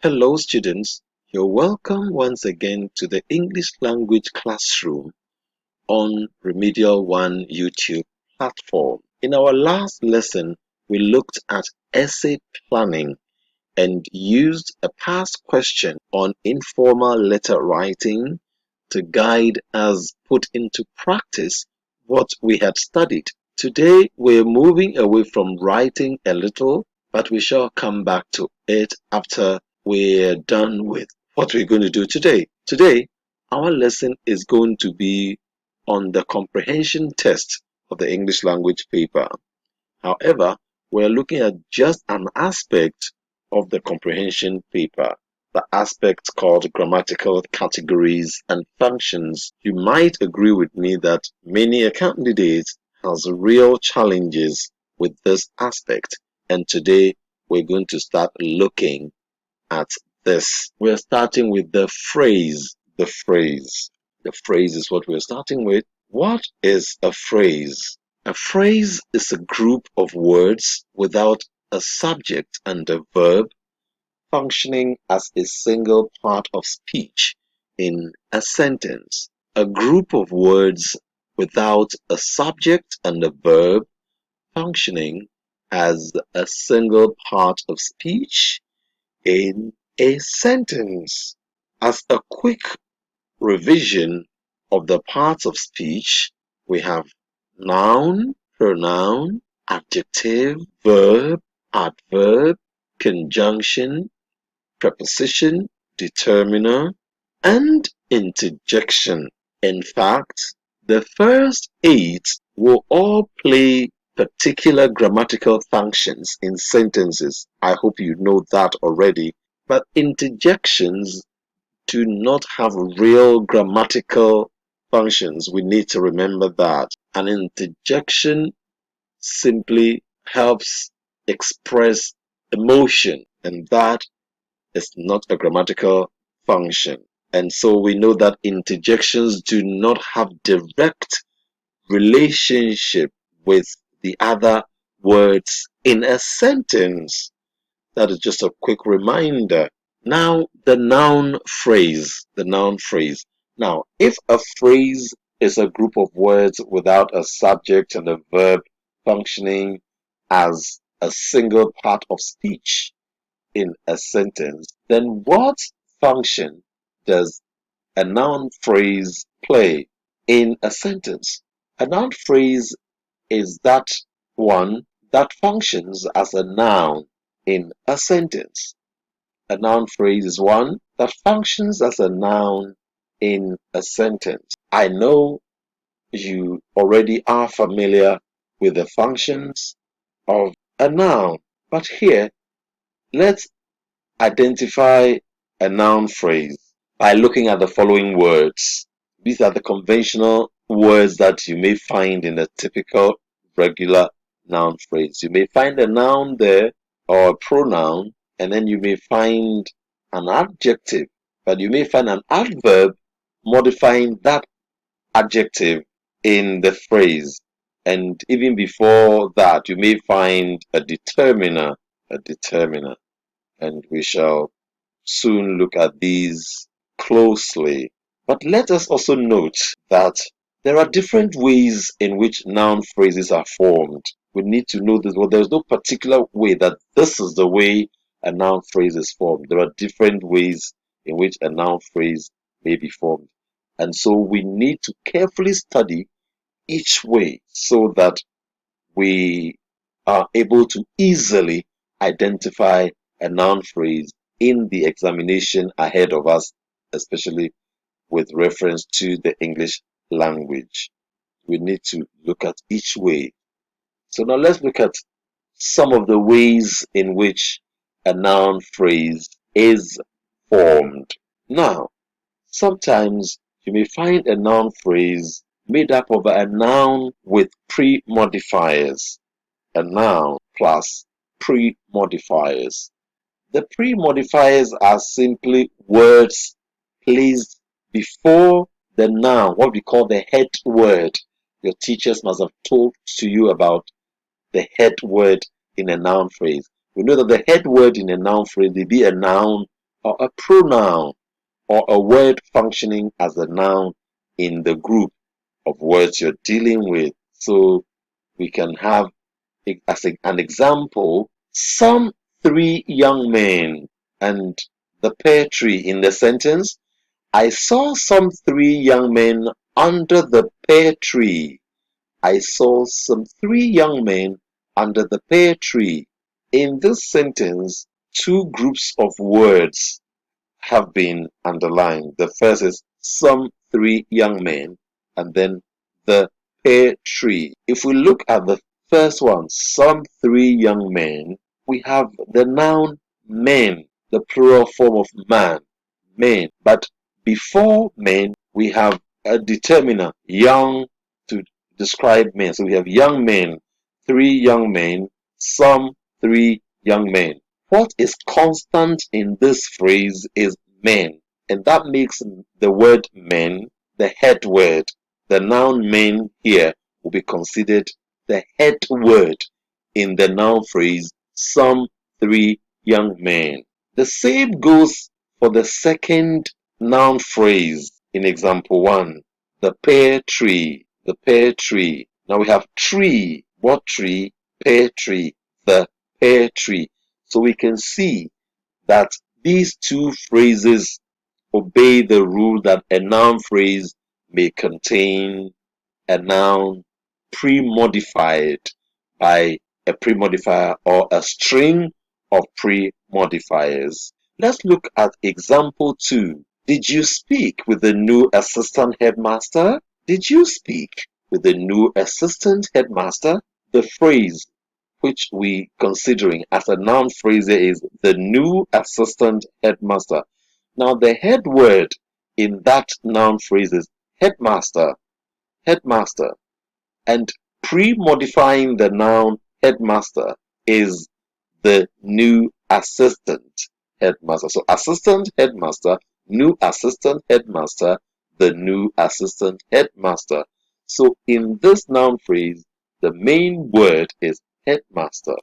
Hello students, you're welcome once again to the English language classroom on RemedialOne YouTube platform. In our last lesson, we looked at essay planning and used a past question on informal letter writing to guide us put into practice what we had studied. Today, we're moving away from writing a little, but we shall come back to it after we're done with what we're going to do today. Today, our lesson is going to be on the comprehension test of the English language paper. However, we're looking at just an aspect of the comprehension paper, the aspect called grammatical categories and functions. You might agree with me that many a candidate has real challenges with this aspect, and today we're going to start looking at this. We're starting with the phrase. The phrase is what we're starting with. What is a phrase? A phrase is a group of words without a subject and a verb functioning as a single part of speech in a sentence. A group of words without a subject and a verb functioning as a single part of speech in a sentence. As a quick revision of the parts of speech, we have noun, pronoun, adjective, verb, adverb, conjunction, preposition, determiner, and interjection. In fact, the first 8 will all play particular grammatical functions in sentences. I hope you know that already. But interjections do not have real grammatical functions. We need to remember that. An interjection simply helps express emotion, and that is not a grammatical function. And so we know that interjections do not have direct relationship with the other words in a sentence. That is just a quick reminder. Now, the noun phrase. Now, if a phrase is a group of words without a subject and a verb functioning as a single part of speech in a sentence, then what function does a noun phrase play in a sentence? A noun phrase is that one that functions as a noun in a sentence. A noun phrase is one that functions as a noun in a sentence. I know you already are familiar with the functions of a noun, but here let's identify a noun phrase by looking at the following words. These are the conventional words that you may find in a typical regular noun phrase. You may find a noun there or a pronoun, and then you may find an adjective, but you may find an adverb modifying that adjective in the phrase. And even before that, you may find a determiner, and we shall soon look at these closely. But let us also note that there are different ways in which noun phrases are formed. We need to know this. Well, there's no particular way that this is the way a noun phrase is formed. There are different ways in which a noun phrase may be formed. And so we need to carefully study each way so that we are able to easily identify a noun phrase in the examination ahead of us, especially with reference to the English language. We need to look at each way. So now let's look at some of the ways in which a noun phrase is formed. Now, sometimes you may find a noun phrase made up of a noun with pre-modifiers. A noun plus pre-modifiers. The pre-modifiers are simply words placed before the noun, what we call the head word. Your teachers must have told to you about the head word in a noun phrase. We know that the head word in a noun phrase may be a noun or a pronoun, or a word functioning as a noun in the group of words you're dealing with. So we can have as an example, some three young men, and the pear tree in the sentence. I saw some three young men under the pear tree. I saw some three young men under the pear tree. In this sentence, two groups of words have been underlined. The first is some three young men, and then the pear tree. If we look at the first one, some three young men, we have the noun men, the plural form of man, men. But before men, we have a determiner, young, to describe men. So we have young men, three young men, some three young men. What is constant in this phrase is men, and that makes the word men the head word. The noun men here will be considered the head word in the noun phrase some three young men. The same goes for the second noun phrase in example 1, the pear tree, the pear tree. Now we have tree, what tree? Pear tree, the pear tree. So we can see that these two phrases obey the rule that a noun phrase may contain a noun pre-modified by a pre-modifier or a string of pre-modifiers. Let's look at example 2. Did you speak with the new assistant headmaster? Did you speak with the new assistant headmaster? The phrase which we considering as a noun phrase is the new assistant headmaster. Now the head word in that noun phrase is headmaster, headmaster, and pre-modifying the noun headmaster is the new assistant headmaster. So assistant headmaster, new assistant headmaster, the new assistant headmaster. So in this noun phrase, the main word is headmaster.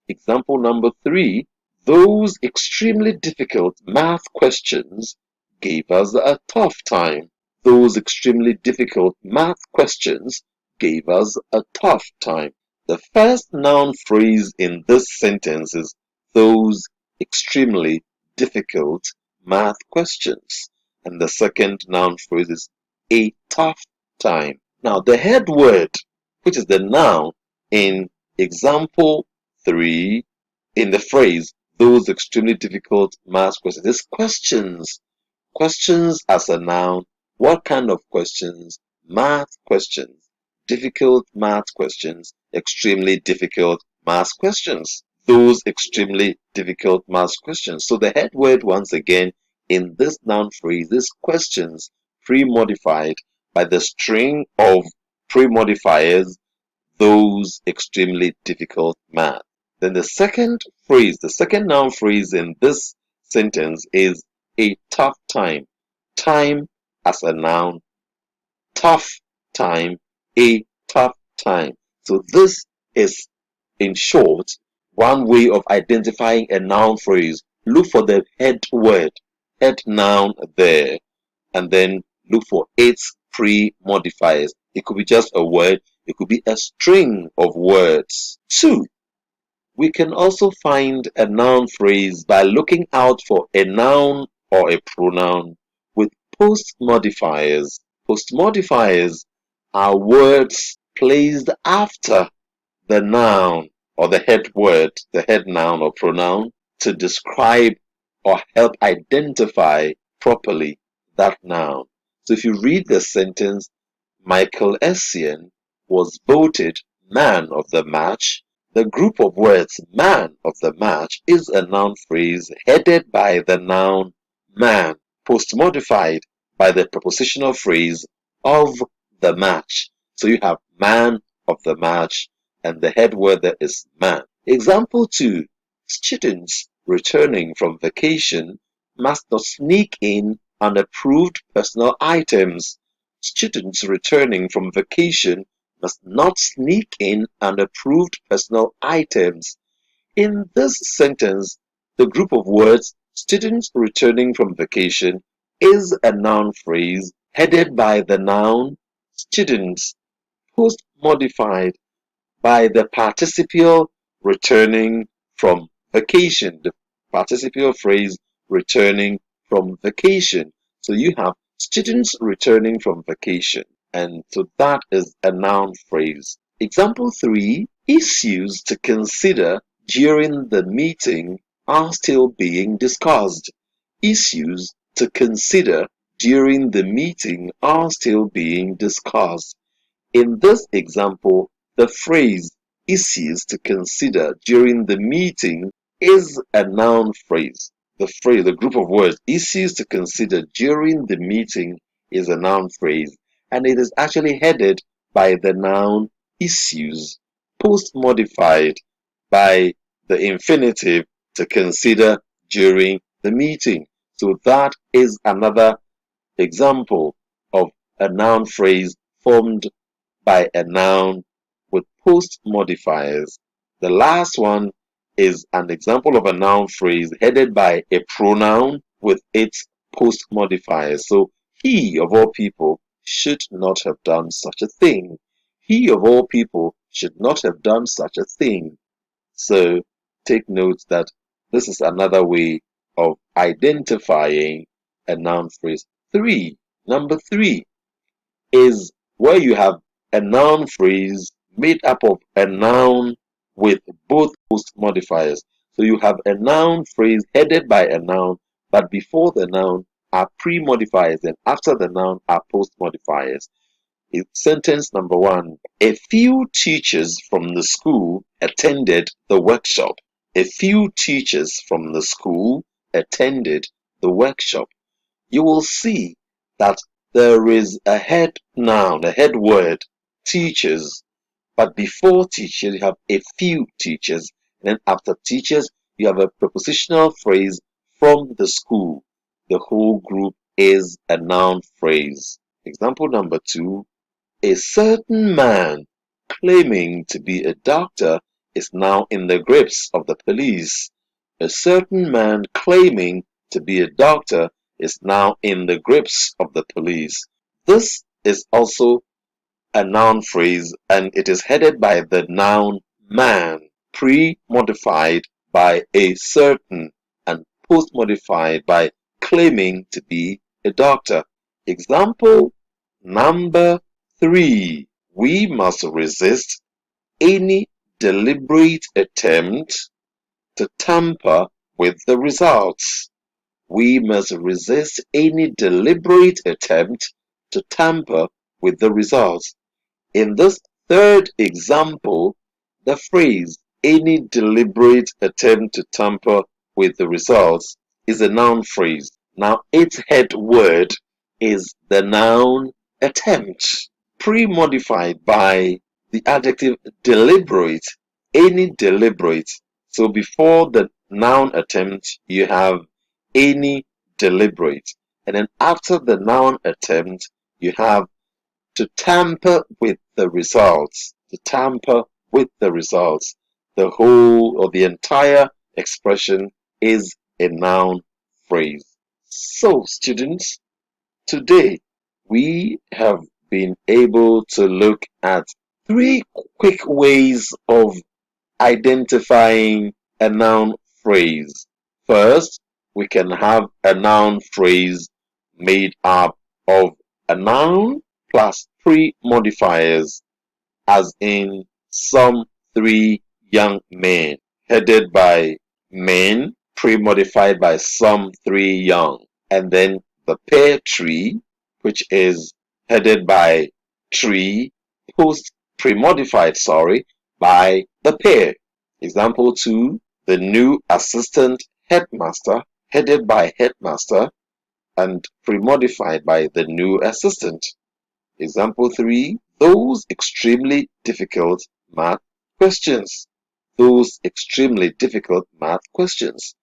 Example number 3, those extremely difficult math questions gave us a tough time. Those extremely difficult math questions gave us a tough time. The first noun phrase in this sentence is those extremely difficult math questions. And the second noun phrase is a tough time. Now the head word, which is the noun in example 3, in the phrase, those extremely difficult math questions, is questions. Questions as a noun. What kind of questions? Math questions. Difficult math questions. Extremely difficult math questions. Those extremely difficult math questions. So the head word once again in this noun phrase is questions, pre-modified by the string of pre-modifiers, those extremely difficult math. Then the second phrase, the second noun phrase in this sentence is a tough time. Time as a noun, tough time, a tough time. So this is, in short, one way of identifying a noun phrase. Look for the head word, head noun there, and then look for its pre-modifiers. It could be just a word, it could be a string of words. 2. We can also find a noun phrase by looking out for a noun or a pronoun with post modifiers. Post modifiers are words placed after the noun or the head word, the head noun or pronoun, to describe or help identify properly that noun. So if you read the sentence, Michael Essien was voted man of the match, the group of words man of the match is a noun phrase headed by the noun man, post-modified by the prepositional phrase of the match. So you have man of the match and the head word there is man. Example 2. Students returning from vacation must not sneak in unapproved personal items. Students returning from vacation must not sneak in unapproved personal items. In this sentence, the group of words Students returning from vacation is a noun phrase headed by the noun students, post-modified by the participial returning from vacation, the participial phrase returning from vacation. So you have students returning from vacation, and so that is a noun phrase. Example 3, issues to consider during the meeting are still being discussed. Issues to consider during the meeting are still being discussed. In this example, the phrase issues to consider during the meeting is a noun phrase. The group of words issues to consider during the meeting is a noun phrase, and it is actually headed by the noun issues, post-modified by the infinitive to consider during the meeting. So that is another example of a noun phrase formed by a noun with post modifiers. The last one is an example of a noun phrase headed by a pronoun with its post modifiers. So, he of all people should not have done such a thing. He of all people should not have done such a thing. So, take note that this is another way of identifying a noun phrase. Number three is where you have a noun phrase made up of a noun with both post modifiers. So you have a noun phrase headed by a noun, but before the noun are pre-modifiers and after the noun are post modifiers. Sentence number 1. A few teachers from the school attended the workshop. A few teachers from the school attended the workshop. You will see that there is a head noun, a head word, teachers. But before teachers, you have a few teachers. And then after teachers, you have a prepositional phrase from the school. The whole group is a noun phrase. Example number 2. A certain man claiming to be a doctor is now in the grips of the police. A certain man claiming to be a doctor is now in the grips of the police. This is also a noun phrase and it is headed by the noun man, pre-modified by a certain and post-modified by claiming to be a doctor. Example number 3. We must resist any deliberate attempt to tamper with the results. We must resist any deliberate attempt to tamper with the results. In this third example, the phrase any deliberate attempt to tamper with the results is a noun phrase. Now, its head word is the noun attempt, pre-modified by the adjective deliberate, any deliberate. So before the noun attempt, you have any deliberate. And then after the noun attempt, you have to tamper with the results. To tamper with the results. The whole or the entire expression is a noun phrase. So, students, today we have been able to look at 3 quick ways of identifying a noun phrase. First, we can have a noun phrase made up of a noun plus 3 modifiers, as in some 3 young men, headed by men, pre-modified by some 3 young, and then the pair tree, which is headed by tree, pre-modified, by the pair. Example 2, the new assistant headmaster, headed by headmaster and pre-modified by the new assistant. Example 3, those extremely difficult math questions. Those extremely difficult math questions.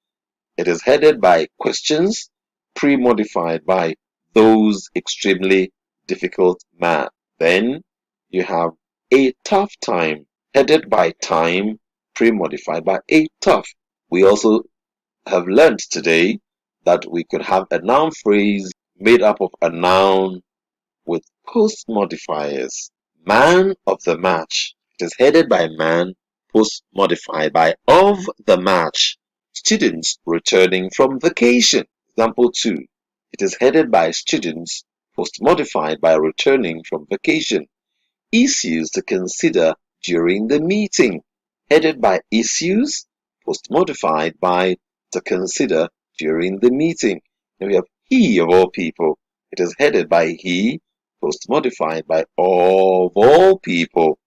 It is headed by questions, pre-modified by those extremely difficult math. Then you have a tough time, headed by time, pre-modified by a tough. We also have learned today that we could have a noun phrase made up of a noun with post modifiers. Man of the match. It is headed by man, post modified by of the match. Students returning from vacation. Example 2. It is headed by students, post modified by returning from vacation. Issues to consider during the meeting, headed by issues, post modified by to consider during the meeting. Then we have he of all people. It is headed by he, post modified by of all people.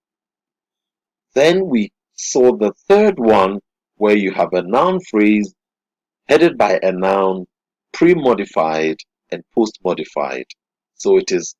Then we saw the third one where you have a noun phrase headed by a noun, pre-modified and post-modified. So it is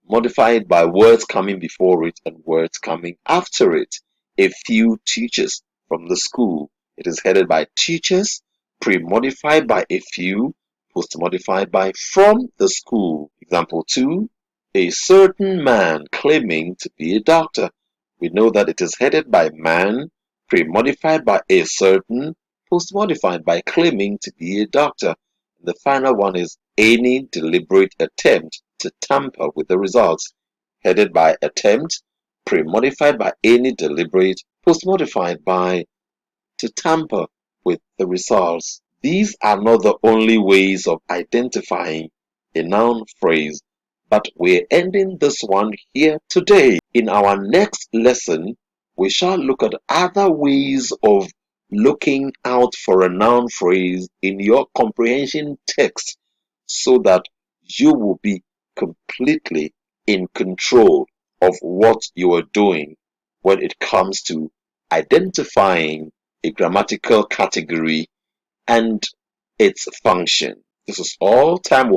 modified by words coming before it and words coming after it. A few teachers from the school. It is headed by teachers, pre-modified by a few, post-modified by from the school. Example 2. A certain man claiming to be a doctor. We know that it is headed by man, pre-modified by a certain, post-modified by claiming to be a doctor. The final one is any deliberate attempt to tamper with the results, headed by attempt, pre-modified by any deliberate, post-modified by to tamper with the results. These are not the only ways of identifying a noun phrase, but we're ending this one here today. In our next lesson, we shall look at other ways of looking out for a noun phrase in your comprehension text so that you will be completely in control of what you are doing when it comes to identifying a grammatical category and its function. This is all time